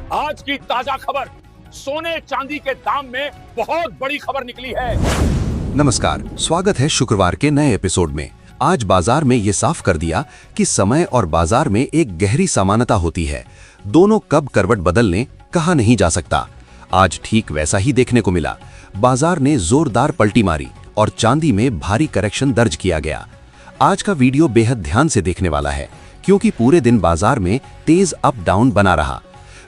आज की ताजा खबर, सोने चांदी के दाम में बहुत बड़ी खबर निकली है। नमस्कार, स्वागत है शुक्रवार के नए एपिसोड में। आज बाजार में ये साफ कर दिया कि समय और बाजार में एक गहरी समानता होती है। दोनों कब करवट बदल लें कहा नहीं जा सकता। आज ठीक वैसा ही देखने को मिला। बाजार ने जोरदार पलटी मारी और चांदी में भारी करेक्शन दर्ज किया गया। आज का वीडियो बेहद ध्यान से देखने वाला है, क्योंकि पूरे दिन बाजार में तेज अप डाउन बना रहा।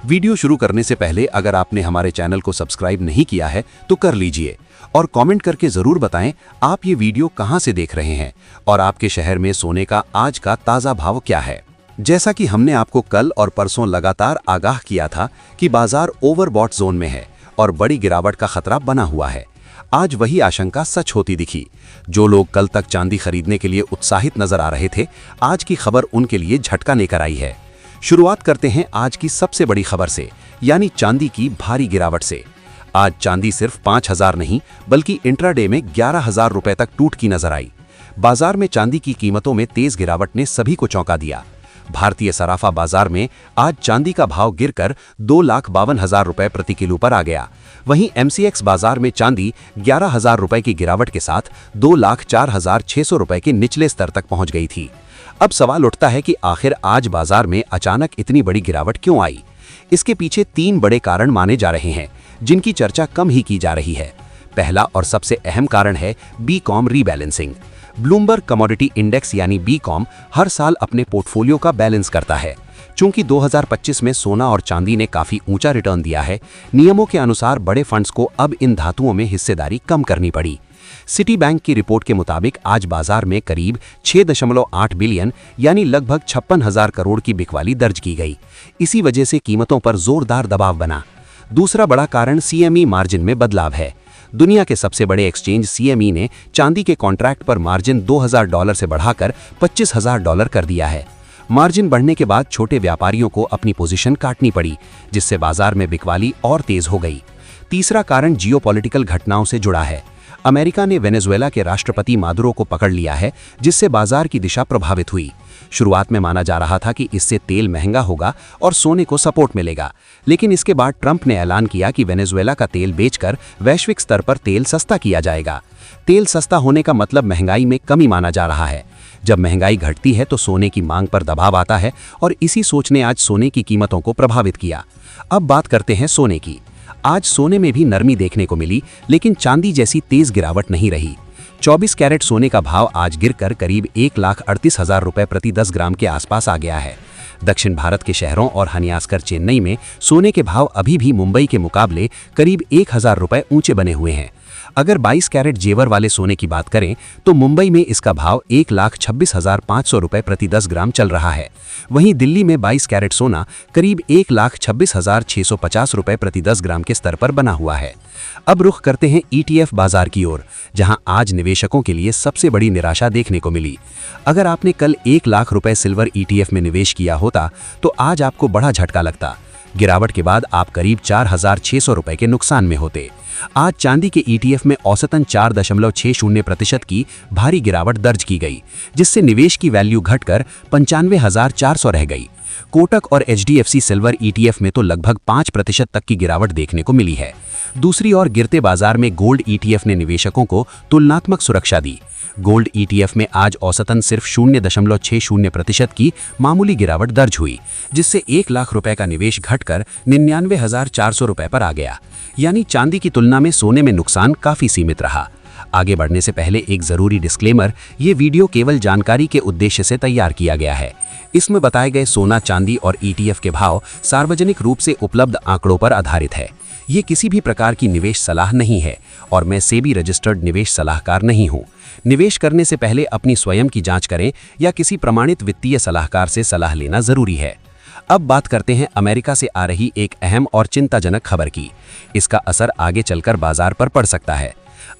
वीडियो शुरू करने से पहले अगर आपने हमारे चैनल को सब्सक्राइब नहीं किया है तो कर लीजिए और कमेंट करके जरूर बताएं आप ये वीडियो कहां से देख रहे हैं और आपके शहर में सोने का आज का ताजा भाव क्या है। जैसा कि हमने आपको कल और परसों लगातार आगाह किया था कि बाजार ओवरबॉट जोन में है और बड़ी गिरावट का खतरा बना हुआ है, आज वही आशंका सच होती दिखी। जो लोग कल तक चांदी खरीदने के लिए उत्साहित नजर आ रहे थे, आज की खबर उनके लिए झटका लेकर आई है। शुरुआत करते हैं आज की सबसे बड़ी खबर से, यानी चांदी की भारी गिरावट से। आज चांदी सिर्फ 5,000 नहीं बल्कि इंट्राडे में 11,000 रुपए तक टूट की नजर आई। बाजार में चांदी की कीमतों में तेज गिरावट ने सभी को चौंका दिया। भारतीय सराफा बाजार में आज चांदी का भाव गिरकर 2,52,000 रुपए प्रति किलो पर आ गया। वहीं MCX बाजार में चांदी 11,000 रुपए की गिरावट के साथ 2,04,600 रुपए के निचले स्तर तक पहुंच गई थी। अब सवाल उठता है कि आखिर आज बाजार में अचानक इतनी बड़ी गिरावट क्यों आई। इसके पीछे 3 बड़े कारण माने जा रहे हैं, जिनकी चर्चा कम ही की जा रही है। पहला और सबसे अहम कारण है BCOM rebalancing. Bloomberg commodity index यानी बीकॉम हर साल अपने पोर्टफोलियो का बैलेंस करता है। चूंकि 2025 में सोना और चांदी ने काफी ऊंचा रिटर्न दिया है, नियमों के अनुसार बड़े फंड्स को अब इन धातुओं में हिस्सेदारी कम करनी पड़ी। सिटी बैंक की रिपोर्ट के मुताबिक आज बाजार में करीब 6.8 बिलियन यानी लगभग 56,000 करोड़ की बिकवाली दर्ज की गई। इसी वजह से कीमतों पर जोरदार दबाव बना। दूसरा बड़ा कारण CME मार्जिन में बदलाव है। दुनिया के सबसे बड़े एक्सचेंज CME ने चांदी के कॉन्ट्रैक्ट पर मार्जिन $2,000 से बढ़ाकर $25,000 कर दिया है। मार्जिन बढ़ने के बाद छोटे व्यापारियों को अपनी पोजीशन काटनी पड़ी, जिससे बाजार में बिकवाली और तेज हो गई। तीसरा कारण जियोपॉलिटिकल घटनाओं से जुड़ा है। अमेरिका ने वेनेजुएला के राष्ट्रपति मादुरो को पकड़ लिया है, जिससे बाजार की दिशा प्रभावित हुई। शुरुआत में माना जा रहा था कि इससे तेल महंगा होगा और सोने को सपोर्ट मिलेगा, लेकिन इसके बाद ट्रंप ने ऐलान किया कि वेनेजुएला का तेल बेचकर वैश्विक स्तर पर तेल सस्ता किया जाएगा। तेल सस्ता होने का मतलब महंगाई में कमी माना जा रहा है। जब महंगाई घटती है तो सोने की मांग पर दबाव आता है और इसी सोच ने आज सोने की कीमतों को प्रभावित किया। अब बात करते हैं सोने की। आज सोने में भी नरमी देखने को मिली, लेकिन चांदी जैसी तेज गिरावट नहीं रही। 24 कैरेट सोने का भाव आज गिरकर करीब 1,38,000 रुपए प्रति 10 ग्राम के आसपास आ गया है। दक्षिण भारत के शहरों और खासकर चेन्नई में सोने के भाव अभी भी मुंबई के मुकाबले करीब 1,000 रुपए ऊंचे बने हुए हैं। अगर 22 कैरेट जेवर वाले सोने की बात करें तो मुंबई में इसका भाव 1,26,500 रुपए प्रति 10 ग्राम चल रहा है। वहीं दिल्ली में 22 कैरेट सोना करीब 1,26,650 रुपए प्रति 10 ग्राम के स्तर पर बना हुआ है। अब रुख करते हैं ETF बाजार की ओर, जहां आज निवेशकों के लिए सबसे बड़ी निराशा देखने को मिली। अगर आपने कल 1 लाख रुपए सिल्वर ETF में निवेश किया होता तो आज आपको बड़ा झटका लगता। गिरावट के बाद आप करीब 4,600 रुपए के नुकसान में होते। आज चांदी के ETF में औसतन 4.60% की भारी गिरावट दर्ज की गई, जिससे निवेश की वैल्यू घटकर 95,400 रह गई। कोटक और HDFC सिल्वर ETF में तो लगभग 5% तक की गिरावट देखने को मिली है। दूसरी ओर गिरते बाजार में गोल्ड ETF ने निवेशकों को तुलनात्मक सुरक्षा दी। गोल्ड ETF में आज औसतन सिर्फ 0.60% की मामूली गिरावट दर्ज हुई, जिससे 1 लाख रुपए का निवेश घटकर 99,400 रुपए पर आ गया। यानी चांदी की तुलना में सोने में नुकसान काफी सीमित रहा। आगे बढ़ने से पहले एक जरूरी डिस्क्लेमर, ये वीडियो केवल जानकारी के उद्देश्य से तैयार किया गया है। इसमें बताए गए सोना, चांदी और ETF के भाव सार्वजनिक रूप से उपलब्ध आंकड़ों पर आधारित है। ये किसी भी प्रकार की निवेश सलाह नहीं है और मैं सेबी रजिस्टर्ड निवेश सलाहकार नहीं हूँ। निवेश करने से पहले अपनी स्वयं की जांच करें या किसी प्रमाणित वित्तीय सलाहकार से सलाह लेना जरूरी है। अब बात करते हैं अमेरिका से आ रही एक अहम और चिंताजनक खबर की। इसका असर आगे चलकर बाजार पर पड़ सकता है।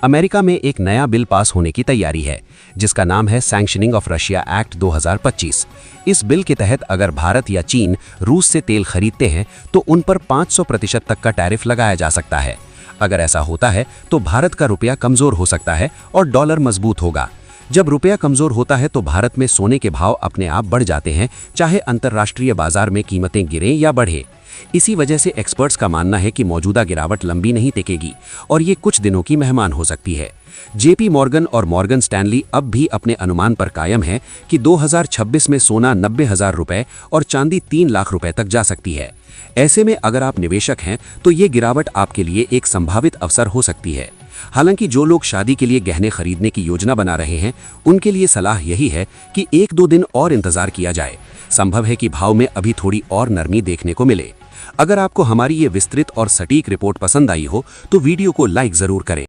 अमेरिका में एक नया बिल पास होने की तैयारी है, जिसका नाम है सैंक्शनिंग ऑफ रशिया एक्ट 2025। इस बिल के तहत अगर भारत या चीन रूस से तेल खरीदते हैं तो उन पर 500% तक का टैरिफ लगाया जा सकता है। अगर ऐसा होता है तो भारत का रुपया कमजोर हो सकता है और डॉलर मजबूत होगा। जब रुपया कमजोर होता है तो भारत में सोने के भाव अपने आप बढ़ जाते हैं, चाहे अंतर्राष्ट्रीय बाजार में कीमतें गिरें या बढ़े। इसी वजह से एक्सपर्ट्स का मानना है कि मौजूदा गिरावट लंबी नहीं टिकेगी और ये कुछ दिनों की मेहमान हो सकती है। जेपी मॉर्गन और मॉर्गन स्टैनली अब भी अपने अनुमान पर कायम है कि 2026 में सोना 90,000 रुपए और चांदी 3 लाख रुपए तक जा सकती है। ऐसे में अगर आप निवेशक हैं तो ये गिरावट आपके लिए एक संभावित अवसर हो सकती है। हालांकि जो लोग शादी के लिए गहने खरीदने की योजना बना रहे हैं उनके लिए सलाह यही है कि 1-2 दिन और इंतजार किया जाए। संभव है कि भाव में अभी थोड़ी और नरमी देखने को मिले। अगर आपको हमारी ये विस्तृत और सटीक रिपोर्ट पसंद आई हो तो वीडियो को लाइक जरूर करें।